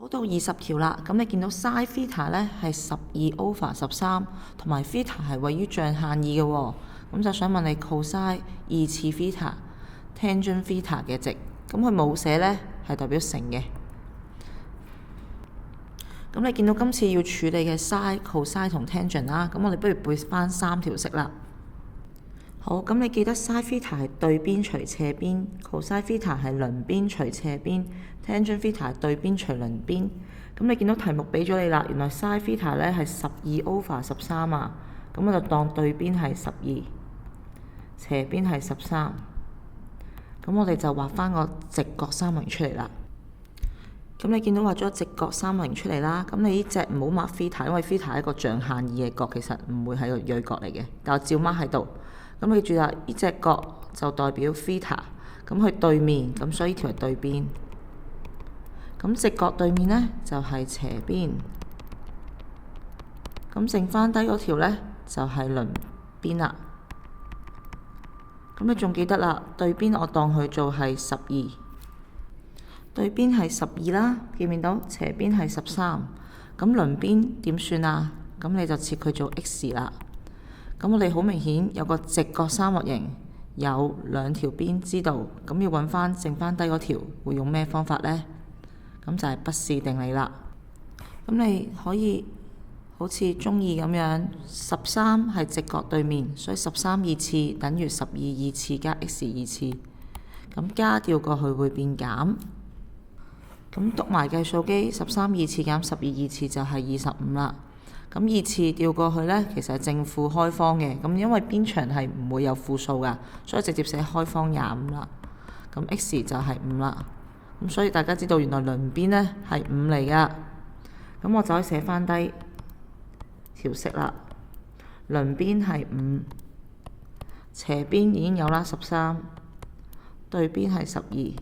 好到20條啦，咁你見到 sin theta 咧係12/13，同埋 theta 係位於象限2嘅喎，咁就想問你 cosine 2次 theta tangent theta 嘅值，咁佢冇寫咧係代表乘嘅。咁你見到今次要處理嘅 sin、cosine 同 tangent 啦，咁我哋不如背翻3條式啦。好，咁你記得 sin theta 係對邊除斜邊 ，cosine theta 係鄰邊除斜邊 ，tangent theta 係對邊除鄰邊。咁你見到題目俾咗你啦，原來 sin theta 咧係12/13啊，咁我就當對邊係12，斜邊係13。咁我哋就畫翻個直角三角形出嚟啦。咁你見到畫咗直角三角形出嚟啦，咁你呢隻唔好 mark theta，因為 theta 係一個象限2嘅角，其實唔會係個鋭角嚟嘅，但我照 mark 喺度。咁記住啦，呢隻角就代表 theta， 咁佢對面，咁所以呢條係對邊。咁直角對面呢，就係斜邊，咁剩翻低嗰條呢，就係鄰邊啦。咁你仲記得啦，對邊我當佢做係12，對邊係12啦，見唔見到？斜邊係13，咁鄰邊點算啊？咁你就設佢做 x 啦。咁我哋好明顯有個直角三角形，有2條邊知道，咁要揾翻剩翻低嗰條，會用咩方法呢？咁就係畢氏定理啦。咁你可以好似中意咁樣，13係直角對面，所以13二次等於12二次加 x 二次，咁加掉過去會變減。咁篤埋計數機，13二次減12二次就係25啦。咁2次調過去呢，其實係正負開方嘅。咁因為邊長係唔會有負數㗎，所以直接寫開方25啦。咁 x 就係5啦。咁所以大家知道原來鄰邊呢係5嚟㗎。咁我就可以寫翻低條式啦。鄰邊係5，斜邊已經有啦13，對邊係12。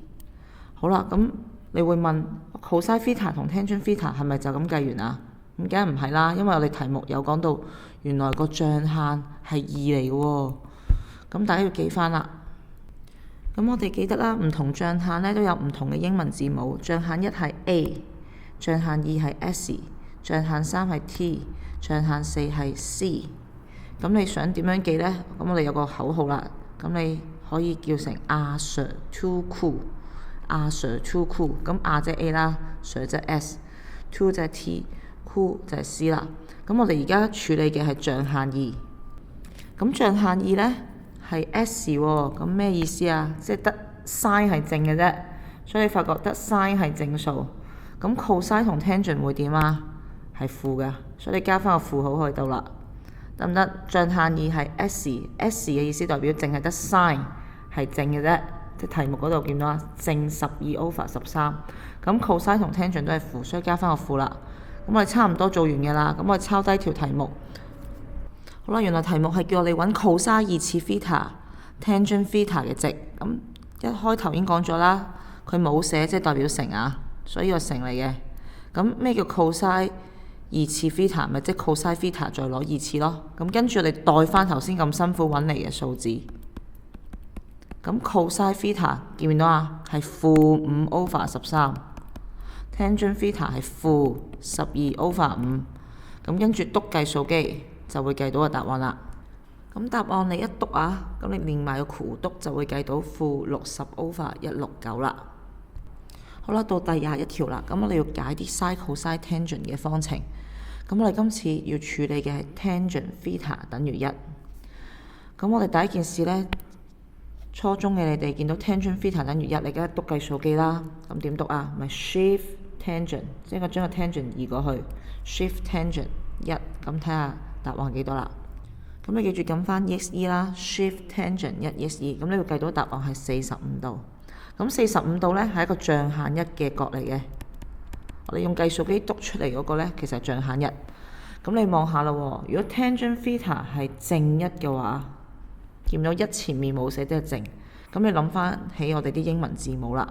好啦，咁你會問 cosine theta 同 tangent theta 係咪就咁計完啊？咁梗係唔係啦，因為我哋題目有講到原來個象限係2嚟嘅喎，咁大家要記翻啦。咁我哋記得啦，唔同象限咧都有唔同嘅英文字母，象限1係 A， 象限2係 S， 象限3係 T， 象限4係 C。咁你想點樣記呢？咁我哋有個口號啦，咁你可以叫成阿 Sir too cool， 阿 Sir too cool。咁阿即係 A 啦， Sir 即係 S， too 即係 T。Cool 就係 C 啦，咁我哋而家處理嘅係象限2，咁象限2呢係 S 喎，咁咩意思啊？即係得 sin 係正嘅啫，所以你發覺得 sin 係正數，咁 cosine 同 tangent 會點啊？係負嘅，所以你加翻個負號去到啦，得唔得？象限2係 S 嘅意思代表淨係得 sin 係正嘅啫，即係題目嗰度見到啊，正12/13，咁 cosine 同 tangent 都係負，所以加翻個負啦。咁我哋差唔多做完嘅啦，咁我哋抄低條題目。好啦，原來題目係叫我哋揾 cosine 2次 theta tangent theta 嘅值。咁一開頭已經講咗啦，佢冇寫即係代表乘啊，所以個乘嚟嘅。咁咩叫 cosine 2次 theta？ 咪即係 cosine theta 再攞2次咯。咁跟住我哋代翻頭先咁辛苦揾嚟嘅數字。咁 cosine theta 見唔見到啊？係-5/13。tangent theta 係-12/5，咁跟住篤計數機就會計到個答案啦。咁答案你一篤啊，咁你連埋個弧篤就會計到-60/169啦。好啦，到第21條啦，咁我哋要解啲 sin cosine tangent 嘅方程。咁我哋今次要處理嘅係 tangent theta 等於1。咁我哋第一件事呢，初中嘅你哋見到 tangent theta 等於1，你梗係篤計數機啦。咁點篤啊？咪 shift tangent， 即係我將個 tangent 移過去 ，shift tangent 1，咁睇下答案幾多啦。咁你記住撳翻 EXE 啦 ，shift tangent 1 EXE， 咁你會計到答案係45度。咁45度呢係一個象限1嘅角嚟嘅。我哋用計數機篤出嚟嗰個呢，其實係象限1。咁你望下啦喎，如果 tangent theta 係正1嘅話，見到1前面冇寫即係正，咁你諗翻起我哋啲英文字母啦，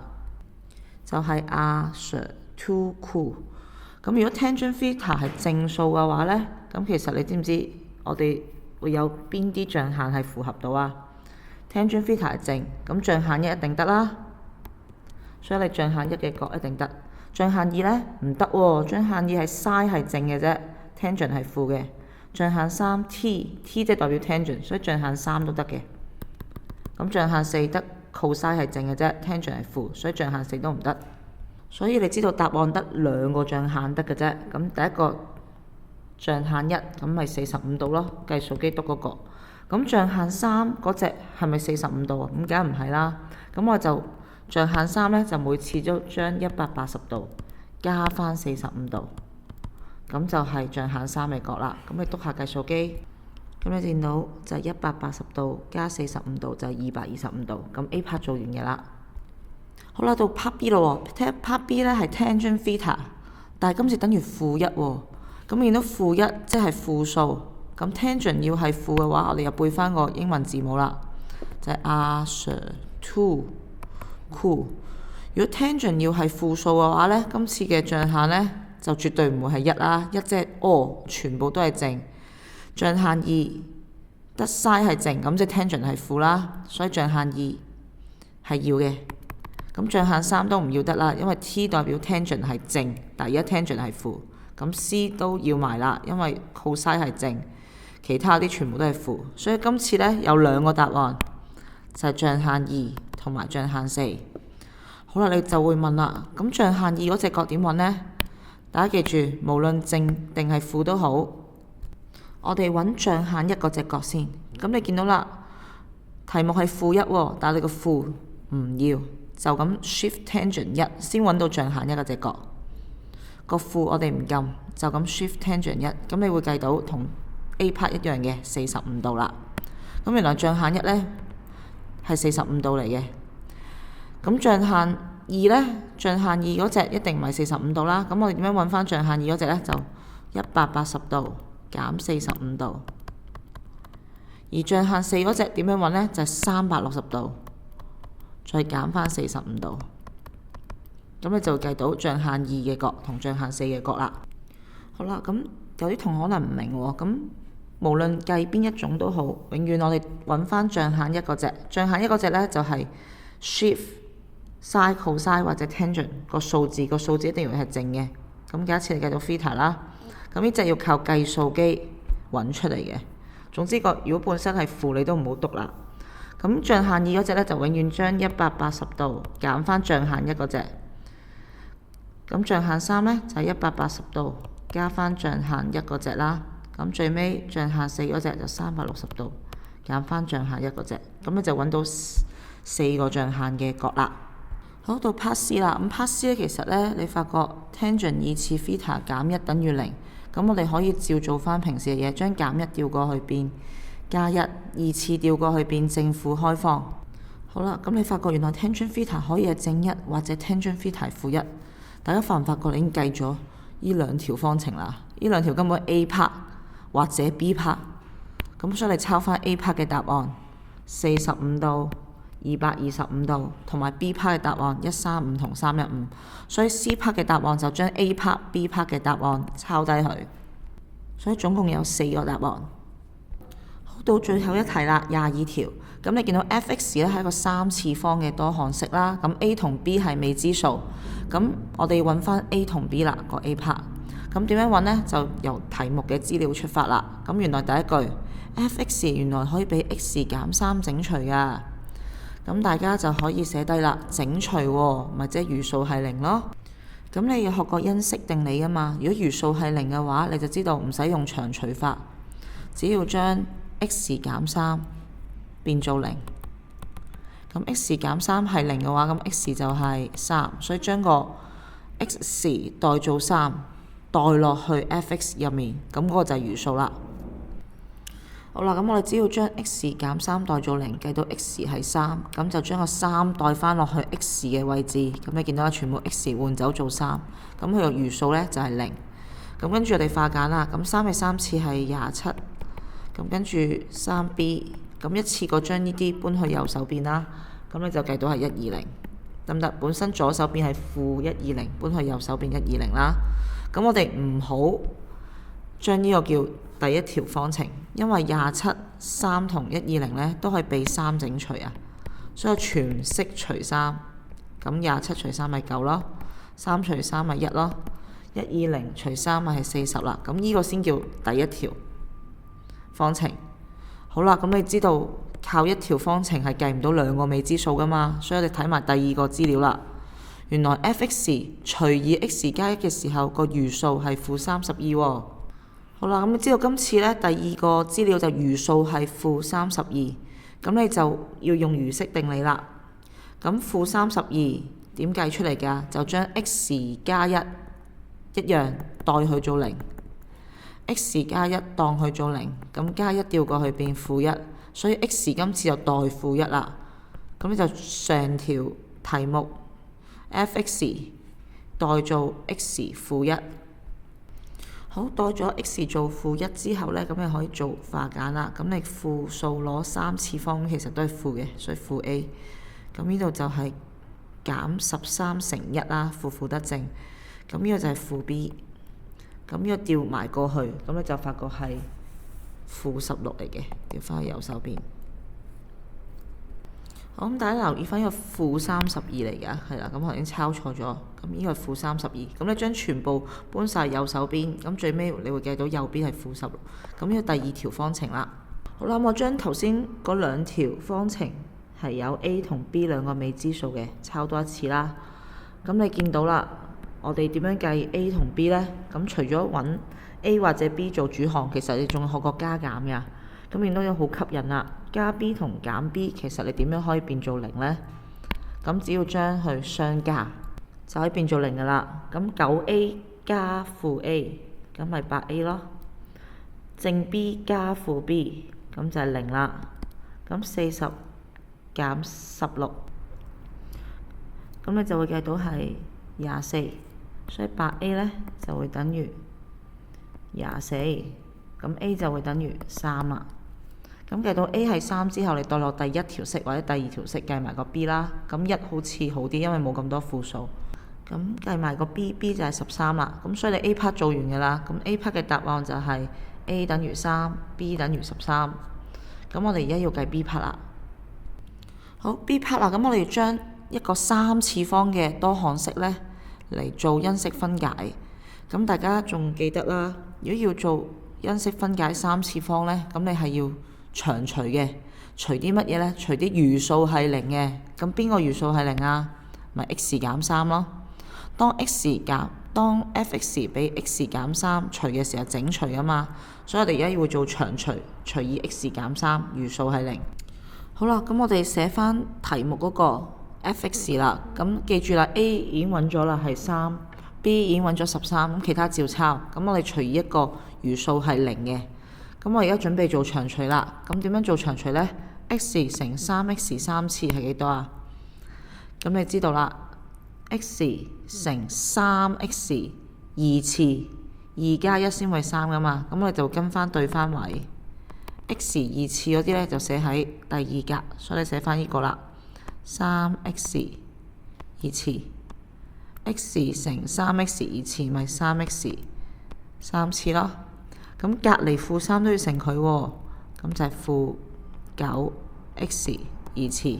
就係阿 Sir too cool。咁如果 tangent theta 係正數嘅話呢，咁其實你知唔知我哋會有邊啲象限係符合到啊？ tangent theta 係正，咁象限1一定得啦，所以你象限1嘅角一定得。象限2呢？唔得喎，象限2係 sin 係正嘅啫，tangent 係負嘅。象限3 t 即係代表 tangent，所以象限3都得嘅。咁象限4得 cosine 係正嘅啫，tangent 係負，所以象限4都唔得。所以你知道答案得兩個象限得嘅啫。咁第一個象限1咁咪45度咯，計數機篤嗰個。咁象限3嗰隻係咪45度啊？咁梗係唔係啦。咁我就象限3呢，就每次都將180度加翻45度，咁就係象限3嘅角啦。咁你篤下計數機，咁你見到就係180度加45度就係225度。咁 A part 做完嘅啦。好啦，到 part B 咯喎，part B 呢係 tangent theta， 但係今次等於負1喎。咁見到負1即係負數，咁 tangent 要係負嘅話，我哋又背翻個英文字母啦，就係 r sur 2 cool。如果 tangent 要係負數嘅話呢，今次嘅象限呢就絕對唔會係1啦，一即係全部都係正。象限2得 sin 係正，咁即係 tangent 係負啦，所以象限2係要嘅。咁象限3都唔要得啦，因為 t 代表 tangent 係正，但係而家 tangent 係負。咁 c 都要埋啦，因為 cosine 係正，其他啲全部都係負。所以今次呢，有兩個答案，就係象限2同埋象限4。好啦，你就會問啦，咁象限2嗰隻角點揾呢？大家記住，無論正定係負都好，我哋揾象限1嗰隻角先。咁你見到啦，題目係負1喎，但係你個負唔要，就咁 shift tangent 1先揾到象限1嗰隻角。個負我哋唔撳，就咁 shift tangent 1，咁你會計到同 A part 一樣嘅45度啦。咁原來象限1呢係45度嚟嘅。咁象限2呢？象限2嗰隻一定唔係45度啦。咁我哋點樣揾翻象限2嗰隻呢？就180度減45度。而象限4嗰隻點樣揾呢？就係360度再減翻45度。咁你就計到象限2嘅角同象限4嘅角啦。好啦，咁有啲同學可能唔明喎。咁無論計邊一種都好，永遠我哋揾翻象限1嗰隻。象限1嗰隻呢，就係 shift sin cosine 或者 tangent 個數字一定要係正嘅。咁假設你計到 theta 啦，咁呢隻要靠計數機揾出嚟嘅。總之如果本身係負，你都唔好讀啦。咁象限2嗰隻呢，就永遠將180度減翻象限1嗰隻。咁象限3呢，就係180度加翻象限1嗰隻啦。咁最尾象限4嗰隻就360度減翻象限1嗰隻。咁你就揾到4個象限嘅角啦。好，到 part C 啦。咁 part C 呢，其實呢，你發覺 tangent 2次 theta 減1等於0。咁我哋可以照做翻平時嘅嘢，將減1調過去變加1，二次調過去變正負開方。好啦，咁你發覺原來 tangent theta 可以係正1或者 tangent theta 係負1。大家發唔發覺你已經計咗呢兩條方程啦？呢兩條根本 A part 或者 B part。咁所以你抄翻 A part 嘅答案45度、225度，同埋 B part 嘅答案135同315。所以 C part 嘅答案就將 A part、B part 嘅答案抄低佢。所以總共有4個答案。好，到最後一題啦，22條。咁你見到 f(x) 咧係一個3次方嘅多項式啦。咁 A 同 B 係未知數。咁我哋揾翻 A 同 B 啦，個 A part。咁點樣揾呢？就由題目嘅資料出發啦。咁原來第一句 f(x) 原來可以俾 x 減3整除噶。咁大家就可以寫低啦，整除喎，咪即係餘數係0咯。咁你要學過因式定理噶嘛？如果餘數係0嘅話，你就知道唔使用長除法，只要將 x 減3變做0。咁 x 減3係0嘅話，咁 x 就係3，所以將個 x 代做3，代落去 f(x) 入面，咁嗰個就係餘數啦。好啦，咁我哋只要將 x 減3代做0，計到 x 係3，咁就將個3代翻落去 x 嘅位置，咁你見到全部 x 換走做3，咁佢個餘數呢就係0。咁跟住我哋化簡啦，咁3嘅3次係27，咁跟住 3b， 咁一次過將呢啲搬去右手邊啦，咁你就計到係120，得唔得？本身左手邊係負120，搬去右手邊120啦。咁我哋唔好將呢個叫第一條方程，因為27、3同120呢都係被3整除啊，所以全式除3，咁27除3咪9咯3除3咪1咯，120除3咪係40啦。咁呢個先叫第一條方程。好啦，咁你知道靠一條方程係計唔到兩個未知數噶嘛，所以我哋睇埋第二個資料啦。原來 f(x) 除以 x 加1嘅時候，個餘數係-32喎。好啦，咁你知道今次呢，第二個資料就餘數係-32，咁你就要用餘式定理啦。咁-32點計出嚟㗎？就將 x 加1一樣代去做0，x 加1當去做0，咁加1調過去變-1，所以 x 今次就代-1啦。咁你就成條題目 f(x) 代做 x-1。好，代咗 x 做-1之後呢，咁你可以做化簡啦。咁你負數攞3次方，其實都係負嘅，所以負 a。咁呢度就係減13乘1啦，負得正。咁呢個就係負 b。咁呢個調埋過去，咁你就發覺係-16嚟嘅，調翻去右手邊。好，咁大家留意翻呢個-32嚟㗎，係啦，咁我已經抄錯咗。咁呢個係-32，咁你將全部搬晒右手邊，咁最尾你會計到右邊係-16。咁呢個第二條方程啦。好啦，我將頭先嗰兩條方程係有 a 同 b 兩個未知數嘅，抄多一次啦。咁你見到啦，我哋點樣計 a 同 b 呢？咁除咗揾 a 或者 b 做主項，其實你仲學過加減㗎。咁見到有好吸引啦，加 b 同減 b， 其實你點樣可以變做0呢？咁只要將佢相加，就可以變做0㗎啦。咁9a 加負 a， 咁咪8a 咯。正 b 加負 b， 咁就係0啦。咁40減16，咁你就會計到係24，所以8a 呢就會等於24，咁 a 就會等於3啦。咁計到 a 係3之後，你代落第一條式或者第二條式計埋個 b 啦。咁1好似好啲，因為冇咁多負數。咁計埋個 b 就係13啦。咁所以你 a part 做完㗎啦。咁 a part 嘅答案就係 a 等於3，b 等於13。咁我哋而家要計 b part 啦。好， b part 啦，咁我哋將一個3次方嘅多項式呢嚟做因式分解。咁大家仲記得啦，如果要做因式分解3次方呢，咁你係要長除嘅，除啲乜嘢呢？除啲餘數係0嘅，咁邊個餘數係0啊？咪 x 減3咯。當 f(x) 比 x 減3除嘅時候整除啊嘛，所以我哋而家要做長除，除以 x 減3，餘數係0。好啦，咁我哋寫翻題目嗰個 f(x) 啦。咁記住啦 ，a 已經揾咗啦，係3，b 已經揾咗13，咁其他照抄。咁我哋除以一個餘數係0嘅。咁我而家準備做長除啦。咁點樣做長除呢？ x 乘 3x 3次係幾多啊？咁你知道啦 ，x 乘 3x 2次，2加1先為3噶嘛。咁我哋就跟翻對翻位 ，x 2次嗰啲呢就寫喺第二格，所以你寫翻呢個啦。3x 2次 ，x 乘 3x 2次咪 3x 3次咯。咁隔離-3都要乘佢喎，咁就係-9x 2次。